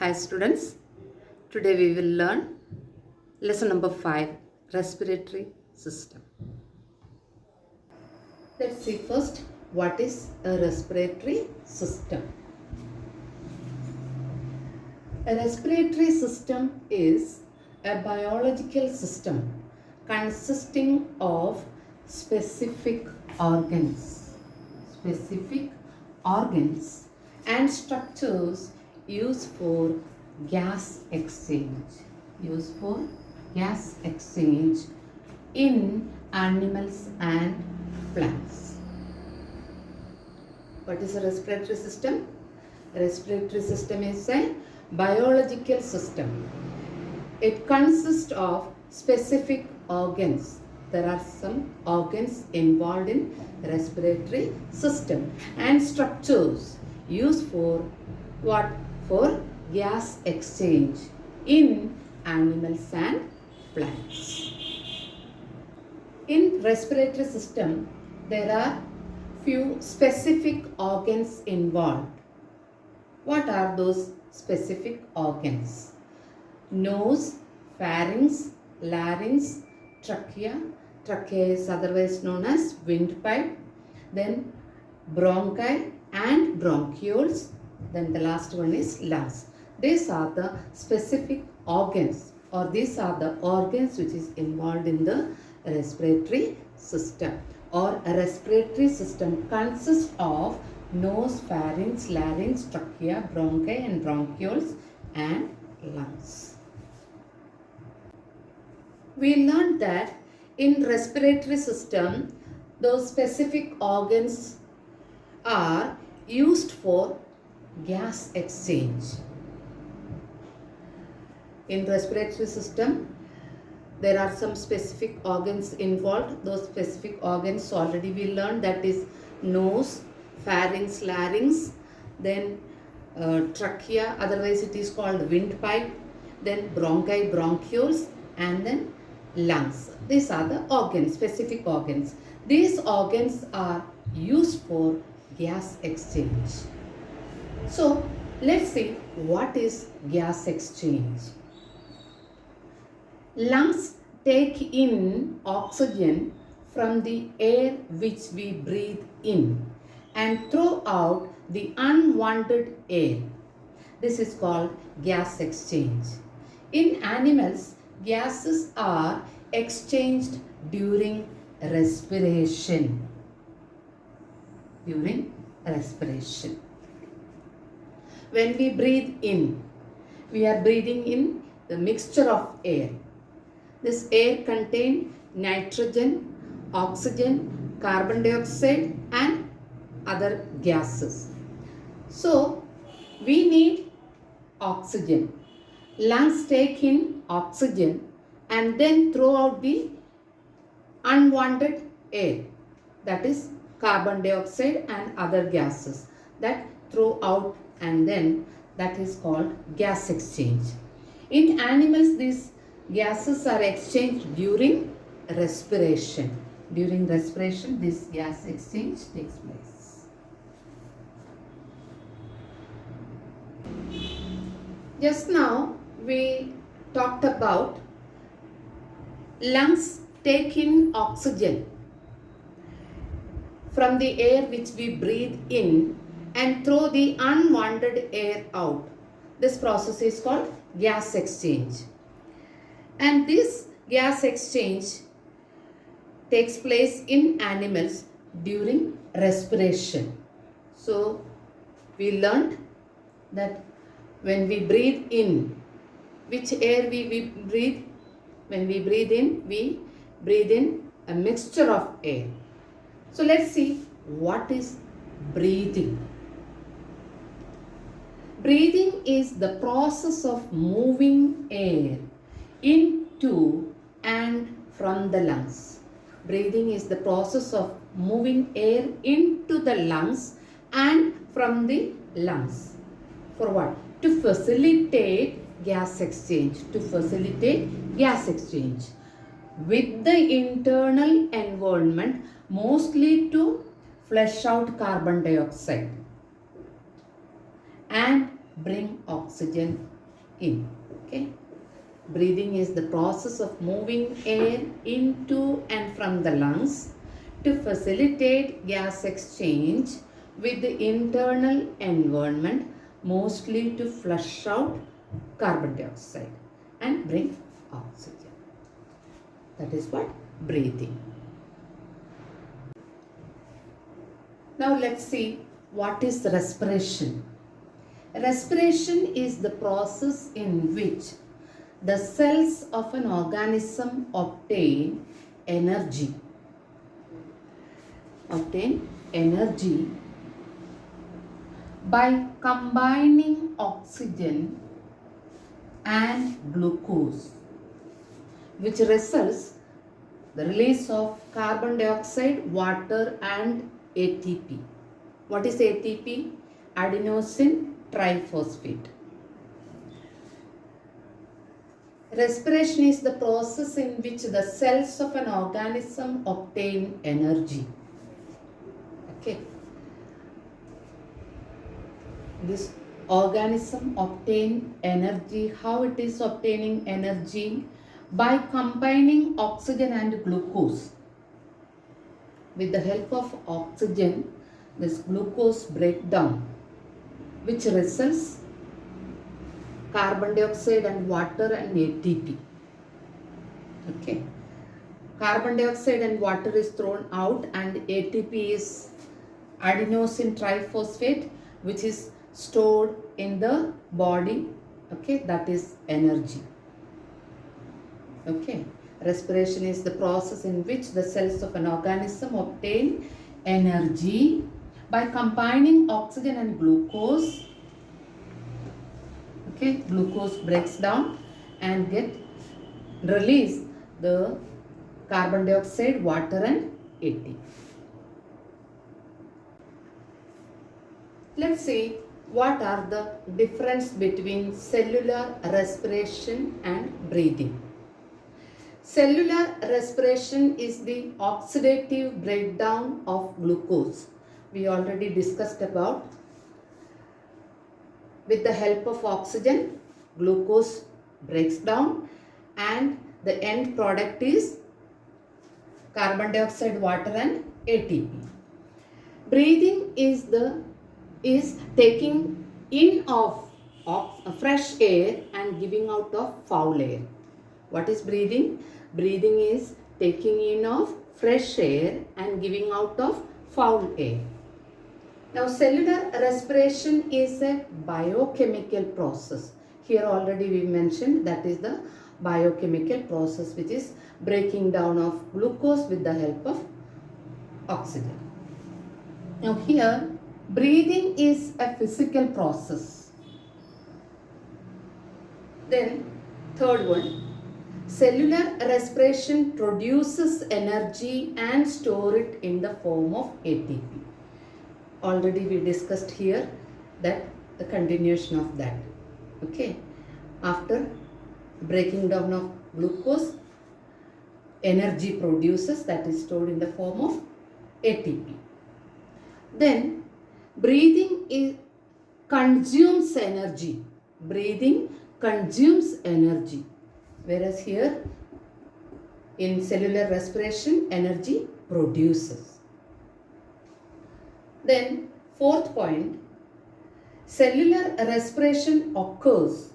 Hi students, today we will learn lesson number 5, respiratory system. Let's see first what is a respiratory system. A respiratory system is a biological system consisting of specific organs and structures used for gas exchange in animals and plants. What is a respiratory system? A respiratory system is a biological system. It consists of specific organs. There are some organs involved in respiratory system and structures used for what? For gas exchange in animals and plants. In respiratory system, there are few specific organs involved. What are those specific organs? Nose, pharynx, larynx, trachea. Trachea is otherwise known as windpipe. Then bronchi and bronchioles. Then the last one is lungs. These are the specific organs, or these are the organs which is involved in the respiratory system. Or a respiratory system consists of nose, pharynx, larynx, trachea, bronchi and bronchioles and lungs. We learned that in respiratory system, those specific organs are used for gas exchange. In respiratory system, there are some specific organs involved. Those specific organs already we learned, that is nose, pharynx, larynx, then trachea, otherwise it is called windpipe, then bronchi, bronchioles, and then lungs. These are the organs, specific organs. These organs are used for gas exchange. So let's see what is gas exchange. Lungs take in oxygen from the air which we breathe in and throw out the unwanted air. This is called gas exchange. In animals, gases are exchanged during respiration. When we breathe in, we are breathing in the mixture of air. This air contains nitrogen, oxygen, carbon dioxide and other gases. So, we need oxygen. Lungs take in oxygen and then throw out the unwanted air, that is carbon dioxide and other gases, that throw out, and then that is called gas exchange. In animals, these gases are exchanged during respiration. During respiration, this gas exchange takes place. Just now we talked about lungs take in oxygen from the air which we breathe in and throw the unwanted air out. This process is called gas exchange. And this gas exchange takes place in animals during respiration. So we learned that when we breathe in, which air we breathe? When we breathe in a mixture of air. So let's see what is breathing. Breathing is the process of moving air into and from the lungs. Breathing is the process of moving air into the lungs and from the lungs. For what? To facilitate gas exchange. With the internal environment, mostly to flush out carbon dioxide and bring oxygen in. Okay. Breathing is the process of moving air into and from the lungs to facilitate gas exchange with the internal environment, mostly to flush out carbon dioxide and bring oxygen. That is what breathing. Now let's see what is respiration. Respiration is the process in which the cells of an organism obtain energy by combining oxygen and glucose, which results the release of carbon dioxide, water and ATP. What is ATP? Adenosine triphosphate. Respiration is the process in which the cells of an organism obtain energy. Okay. This organism obtain energy. How it is obtaining energy? By combining oxygen and glucose. With the help of oxygen, this glucose breakdown, which results carbon dioxide and water and ATP. Okay. Carbon dioxide and water is thrown out and ATP is adenosine triphosphate, which is stored in the body. Okay, that is energy. Okay. Respiration is the process in which the cells of an organism obtain energy by combining oxygen and glucose. Okay, glucose breaks down and get release the carbon dioxide, water and ATP. Let's see what are the difference between cellular respiration and breathing. Cellular respiration is the oxidative breakdown of glucose. We already discussed about. With the help of oxygen, glucose breaks down and the end product is carbon dioxide, water and ATP. Breathing is taking in of fresh air and giving out of foul air. What is breathing? Breathing is taking in of fresh air and giving out of foul air. Now, cellular respiration is a biochemical process. Here already we mentioned that is the biochemical process which is breaking down of glucose with the help of oxygen. Now here breathing is a physical process. Then third one, cellular respiration produces energy and store it in the form of ATP. Already we discussed here that the continuation of that. Okay. After breaking down of glucose, energy produces, that is stored in the form of ATP. Then breathing consumes energy. Breathing consumes energy. Whereas here in cellular respiration, energy produces. Then fourth point, cellular respiration occurs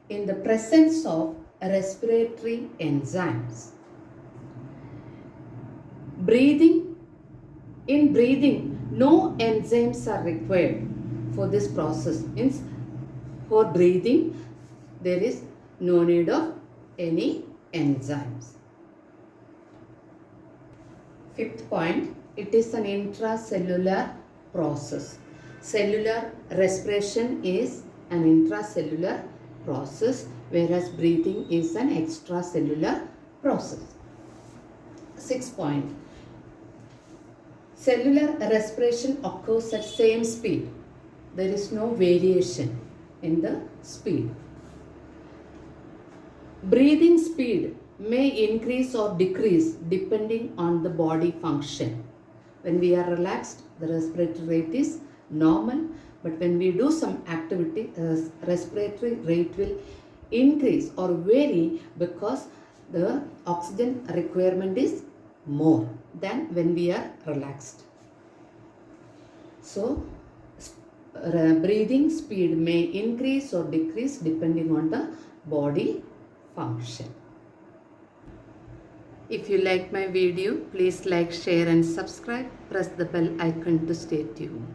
in the presence of respiratory enzymes. In breathing, no enzymes are required for this process. Means for breathing, there is no need of any enzymes. Fifth point, it is an intracellular process. Cellular respiration is an intracellular process, whereas breathing is an extracellular process. Sixth point, cellular respiration occurs at same speed. There is no variation in the speed. Breathing speed may increase or decrease depending on the body function. When we are relaxed, the respiratory rate is normal. But when we do some activity, respiratory rate will increase or vary because the oxygen requirement is more than when we are relaxed. So, breathing speed may increase or decrease depending on the body function. If you like my video, please like, share and subscribe. Press the bell icon to stay tuned.